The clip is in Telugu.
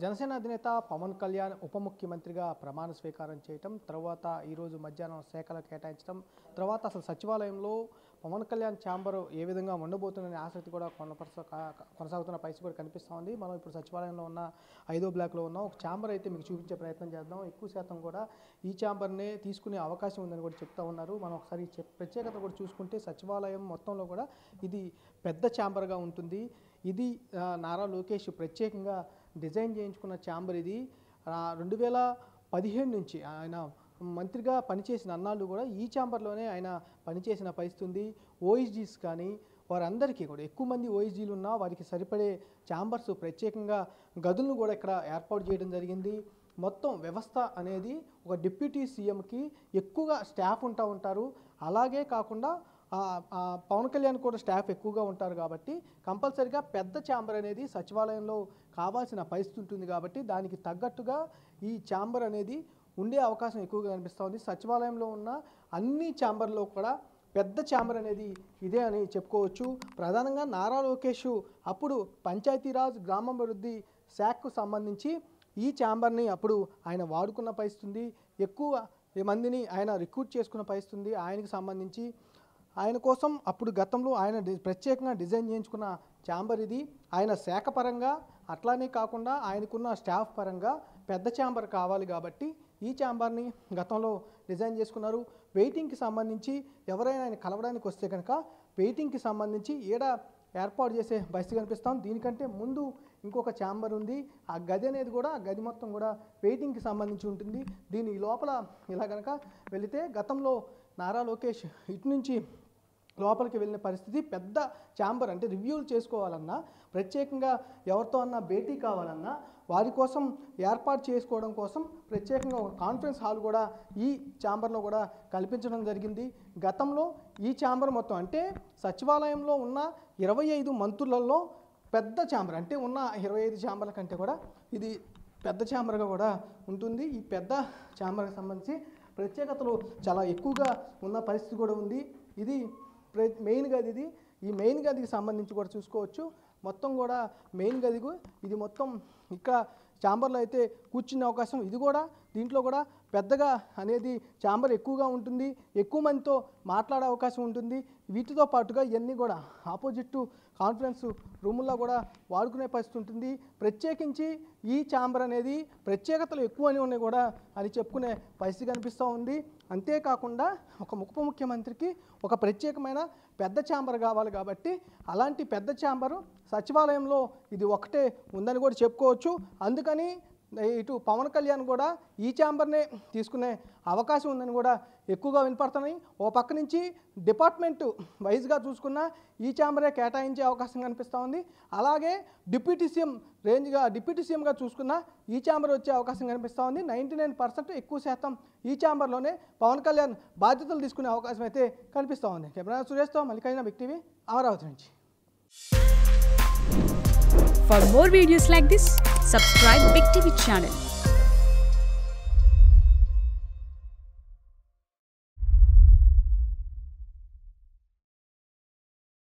జనసేన అధినేత పవన్ కళ్యాణ్ ఉప ముఖ్యమంత్రిగా ప్రమాణ స్వీకారం చేయటం, తర్వాత ఈరోజు మధ్యాహ్నం శాఖలు కేటాయించడం, తర్వాత అసలు సచివాలయంలో పవన్ కళ్యాణ్ ఛాంబర్ ఏ విధంగా ఉండబోతుందనే ఆసక్తి కూడా కొనసాగుతున్న పరిస్థితి కూడా కనిపిస్తోంది. మనం ఇప్పుడు సచివాలయంలో ఉన్న 5వ బ్లాక్లో ఉన్న ఒక ఛాంబర్ అయితే మీకు చూపించే ప్రయత్నం చేద్దాం. ఎక్కువ శాతం కూడా ఈ ఛాంబర్నే తీసుకునే అవకాశం ఉందని కూడా చెప్తా ఉన్నారు. మనం ఒకసారి ప్రత్యేకత కూడా చూసుకుంటే సచివాలయం మొత్తంలో కూడా ఇది పెద్ద ఛాంబర్గా ఉంటుంది. ఇది నారా లోకేష్ ప్రత్యేకంగా డిజైన్ చేయించుకున్న ఛాంబర్. ఇది 2017 నుంచి ఆయన మంత్రిగా పనిచేసిన అన్నాళ్ళు కూడా ఈ ఛాంబర్లోనే ఆయన పనిచేసిన పరిస్థితి ఉంది. ఓఎస్డీస్ కానీ వారందరికీ కూడా ఎక్కువ మంది ఓఎస్డీలు ఉన్నా వారికి సరిపడే ఛాంబర్స్ ప్రత్యేకంగా గదులను కూడా ఇక్కడ ఏర్పాటు చేయడం జరిగింది. మొత్తం వ్యవస్థ అనేది ఒక డిప్యూటీ సీఎంకి ఎక్కువగా స్టాఫ్ ఉంటారు. అలాగే కాకుండా పవన్ కళ్యాణ్ కూడా స్టాఫ్ ఎక్కువగా ఉంటారు కాబట్టి కంపల్సరీగా పెద్ద ఛాంబర్ అనేది సచివాలయంలో కావాల్సిన పరిస్థితి ఉంటుంది. కాబట్టి దానికి తగ్గట్టుగా ఈ ఛాంబర్ అనేది ఉండే అవకాశం ఎక్కువగా కనిపిస్తుంది. సచివాలయంలో ఉన్న అన్ని ఛాంబర్లో కూడా పెద్ద ఛాంబర్ అనేది ఇదే అని చెప్పుకోవచ్చు. ప్రధానంగా నారా లోకేష్ అప్పుడు పంచాయతీరాజ్ గ్రామాభివృద్ధి శాఖకు సంబంధించి ఈ ఛాంబర్ని అప్పుడు ఆయన వాడుకున్న పరిస్థితి. ఎక్కువ మందిని ఆయన రిక్రూట్ చేసుకున్న పరిస్థితి. ఆయనకు సంబంధించి ఆయన కోసం అప్పుడు గతంలో ఆయన ప్రత్యేకంగా డిజైన్ చేయించుకున్న ఛాంబర్ ఇది. ఆయన శాఖ పరంగా అట్లానే కాకుండా ఆయనకున్న స్టాఫ్ పరంగా పెద్ద ఛాంబర్ కావాలి కాబట్టి ఈ ఛాంబర్ని గతంలో డిజైన్ చేసుకున్నారు. వెయిటింగ్కి సంబంధించి ఎవరైనా ఆయన కలవడానికి వస్తే కనుక వెయిటింగ్కి సంబంధించి ఏర్పాటు చేసే పరిస్థితి కనిపిస్తాం. దీనికంటే ముందు ఇంకొక ఛాంబర్ ఉంది. ఆ గది అనేది కూడా ఆ గది మొత్తం కూడా వెయిటింగ్కి సంబంధించి ఉంటుంది. దీని లోపల ఇలా కనుక వెళితే గతంలో నారా లోకేష్ ఇటు నుంచి లోపలికి వెళ్ళిన పరిస్థితి. పెద్ద ఛాంబర్ అంటే రివ్యూలు చేసుకోవాలన్నా, ప్రత్యేకంగా ఎవరితో అన్నా భేటీ కావాలన్నా వారి కోసం ఏర్పాటు చేసుకోవడం కోసం ప్రత్యేకంగా ఒక కాన్ఫరెన్స్ హాల్ కూడా ఈ ఛాంబర్లో కూడా కల్పించడం జరిగింది. గతంలో ఈ ఛాంబర్ మొత్తం అంటే సచివాలయంలో ఉన్న 25 మంత్రులలో పెద్ద ఛాంబర్, అంటే ఉన్న 25 ఛాంబర్ల కంటే కూడా ఇది పెద్ద ఛాంబర్గా కూడా ఉంటుంది. ఈ పెద్ద ఛాంబర్కి సంబంధించి ప్రత్యేకతలు చాలా ఎక్కువగా ఉన్న పరిస్థితి కూడా ఉంది. ఇది మెయిన్ గది. ఇది ఈ మెయిన్ గదికి సంబంధించి కూడా చూసుకోవచ్చు. మొత్తం కూడా మెయిన్ గదికు ఇది మొత్తం ఇక్కడ ఛాంబర్లో అయితే కూర్చునే అవకాశం. ఇది కూడా దీంట్లో కూడా పెద్దగా అనేది ఛాంబర్ ఎక్కువగా ఉంటుంది. ఎక్కువ మందితో మాట్లాడే అవకాశం ఉంటుంది. వీటితో పాటుగా ఇవన్నీ కూడా ఆపోజిట్ కాన్ఫరెన్స్ రూముల్లో కూడా వాడుకునే పరిస్థితి ఉంటుంది. ప్రత్యేకించి ఈ ఛాంబర్ అనేది ప్రత్యేకతలు ఎక్కువ అని ఉన్నాయి కూడా అని చెప్పుకునే పరిస్థితి కనిపిస్తూ ఉంది. అంతేకాకుండా ఒక ఉప ముఖ్యమంత్రికి ఒక ప్రత్యేకమైన పెద్ద ఛాంబర్ కావాలి కాబట్టి అలాంటి పెద్ద ఛాంబరు సచివాలయంలో ఇది ఒకటే ఉందని కూడా చెప్పుకోవచ్చు. అందుకని ఇటు పవన్ కళ్యాణ్ కూడా ఈ ఛాంబర్నే తీసుకునే అవకాశం ఉందని కూడా ఎక్కువగా వినపడుతున్నాయి. ఓ పక్క నుంచి డిపార్ట్మెంట్ వైజ్గా చూసుకున్న ఈ ఛాంబరే కేటాయించే అవకాశం కనిపిస్తూ ఉంది. అలాగే డిప్యూటీ సీఎంగా చూసుకున్న ఈ ఛాంబర్ వచ్చే అవకాశం కనిపిస్తూ ఉంది. 99% ఎక్కువ శాతం ఈ ఛాంబర్లోనే పవన్ కళ్యాణ్ బాధ్యతలు తీసుకునే అవకాశం అయితే కనిపిస్తూ ఉంది. కెమెరా సురేష్తో మల్లికార్జున, బిగ్ టీవీ, అమరావతి నుంచి. For more videos like this, subscribe Big TV channel.